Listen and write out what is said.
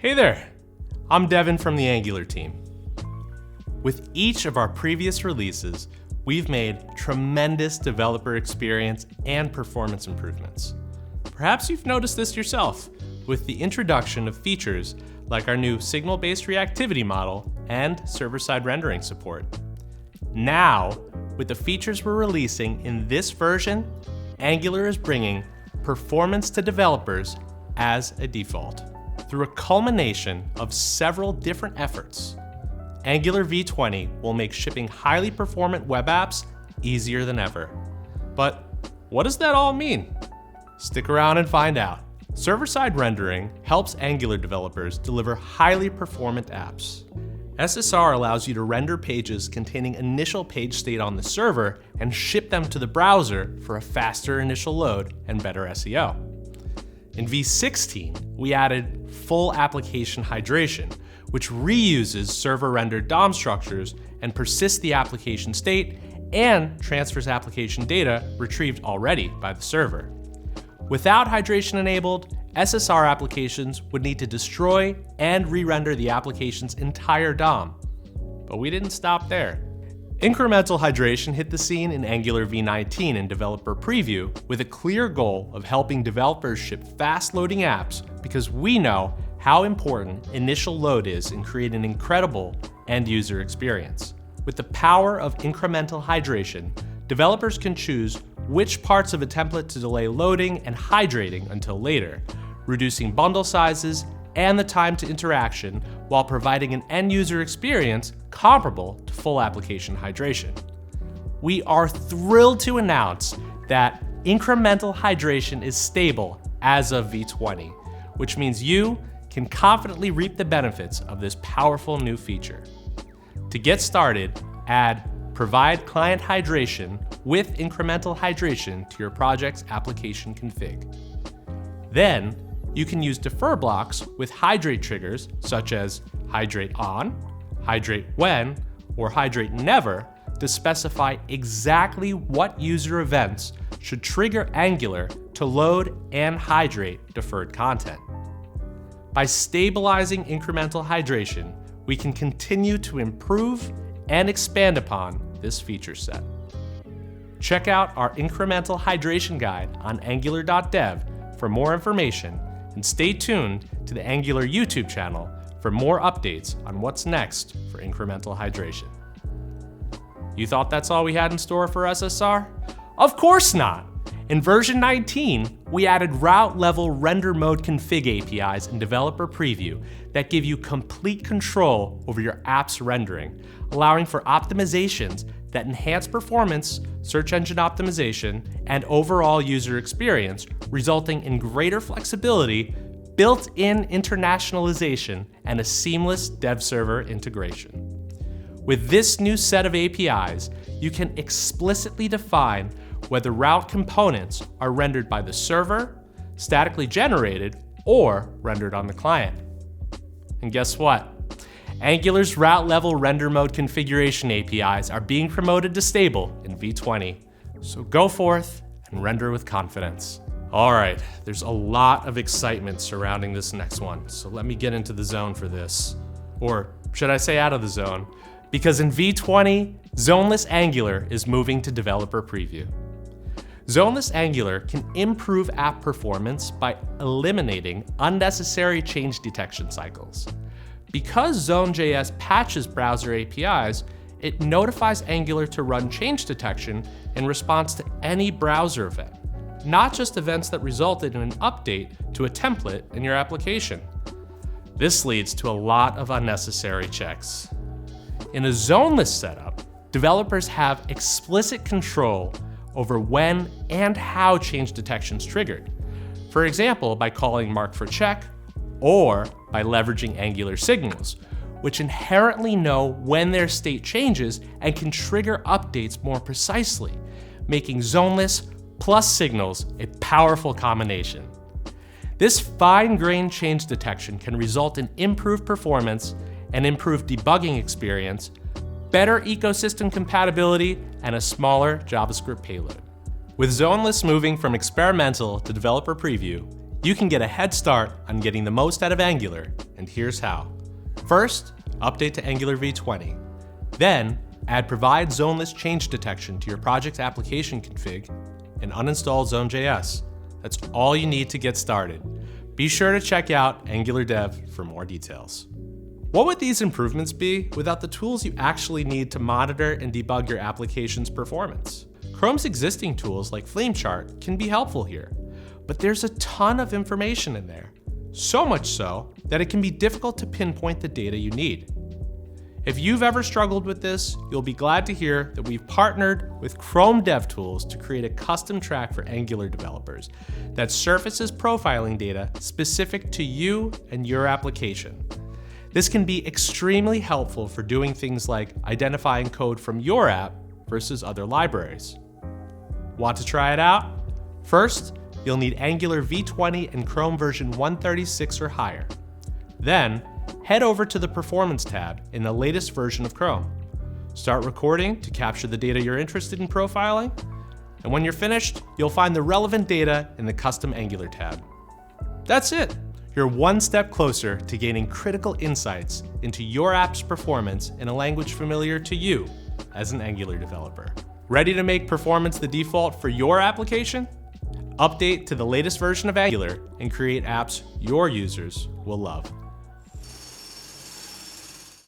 Hey there, I'm Devin from the Angular team. With each of our previous releases, we've made tremendous developer experience and performance improvements. Perhaps you've noticed this yourself with the introduction of features like our new signal-based reactivity model and server-side rendering support. Now, with the features we're releasing in this version, Angular is bringing performance to developers as a default. Through a culmination of several different efforts, Angular v20 will make shipping highly performant web apps easier than ever. But what does that all mean? Stick around and find out. Server-side rendering helps Angular developers deliver highly performant apps. SSR allows you to render pages containing initial page state on the server and ship them to the browser for a faster initial load and better SEO. In v16, we added full application hydration, which reuses server-rendered DOM structures and persists the application state and transfers application data retrieved already by the server. Without hydration enabled, SSR applications would need to destroy and re-render the application's entire DOM. But we didn't stop there. Incremental hydration hit the scene in Angular v19 in developer preview with a clear goal of helping developers ship fast-loading apps because we know how important initial load is in creating an incredible end-user experience. With the power of incremental hydration, developers can choose which parts of a template to delay loading and hydrating until later, reducing bundle sizes and the time to interaction while providing an end-user experience comparable to full application hydration. We are thrilled to announce that incremental hydration is stable as of v20, which means you can confidently reap the benefits of this powerful new feature. To get started, add Provide Client Hydration with Incremental Hydration to your project's application config. Then, you can use defer blocks with hydrate triggers such as hydrate on, hydrate when, or hydrate never to specify exactly what user events should trigger Angular to load and hydrate deferred content. By stabilizing incremental hydration, we can continue to improve and expand upon this feature set. Check out our incremental hydration guide on angular.dev for more information, and stay tuned to the Angular YouTube channel for more updates on what's next for incremental hydration. You thought that's all we had in store for SSR? Of course not! In version 19, we added route-level render mode config APIs in developer preview that give you complete control over your app's rendering, allowing for optimizations that enhance performance, search engine optimization, and overall user experience, resulting in greater flexibility, built-in internationalization, and a seamless dev server integration. With this new set of APIs, you can explicitly define whether route components are rendered by the server, statically generated, or rendered on the client. And guess what? Angular's route-level render mode configuration APIs are being promoted to stable in v20. So go forth and render with confidence. All right, there's a lot of excitement surrounding this next one, so let me get into the zone for this. Or should I say out of the zone? Because in v20, Zoneless Angular is moving to developer preview. Zoneless Angular can improve app performance by eliminating unnecessary change detection cycles. Because Zone.js patches browser APIs, it notifies Angular to run change detection in response to any browser event, not just events that resulted in an update to a template in your application. This leads to a lot of unnecessary checks. In a zoneless setup, developers have explicit control over when and how change detection is triggered. For example, by calling mark for check, or by leveraging Angular signals, which inherently know when their state changes and can trigger updates more precisely, making zoneless plus signals a powerful combination. This fine-grained change detection can result in improved performance and improved debugging experience, better ecosystem compatibility, and a smaller JavaScript payload. With Zoneless moving from experimental to developer preview, You can get a head start on getting the most out of Angular, and here's how. First, update to Angular v20. Then, add provide zoneless change detection to your project's application config and uninstall Zone.js. That's all you need to get started. Be sure to check out Angular Dev for more details. What would these improvements be without the tools you actually need to monitor and debug your application's performance? Chrome's existing tools like FlameChart can be helpful here, but there's a ton of information in there. So much so that it can be difficult to pinpoint the data you need. If you've ever struggled with this, you'll be glad to hear that we've partnered with Chrome DevTools to create a custom track for Angular developers that surfaces profiling data specific to you and your application. This can be extremely helpful for doing things like identifying code from your app versus other libraries. Want to try it out? First, you'll need Angular v20 and Chrome version 136 or higher. Then, head over to the Performance tab in the latest version of Chrome. Start recording to capture the data you're interested in profiling, and when you're finished, you'll find the relevant data in the Custom Angular tab. That's it. You're one step closer to gaining critical insights into your app's performance in a language familiar to you as an Angular developer. Ready to make performance the default for your application? Update to the latest version of Angular and create apps your users will love.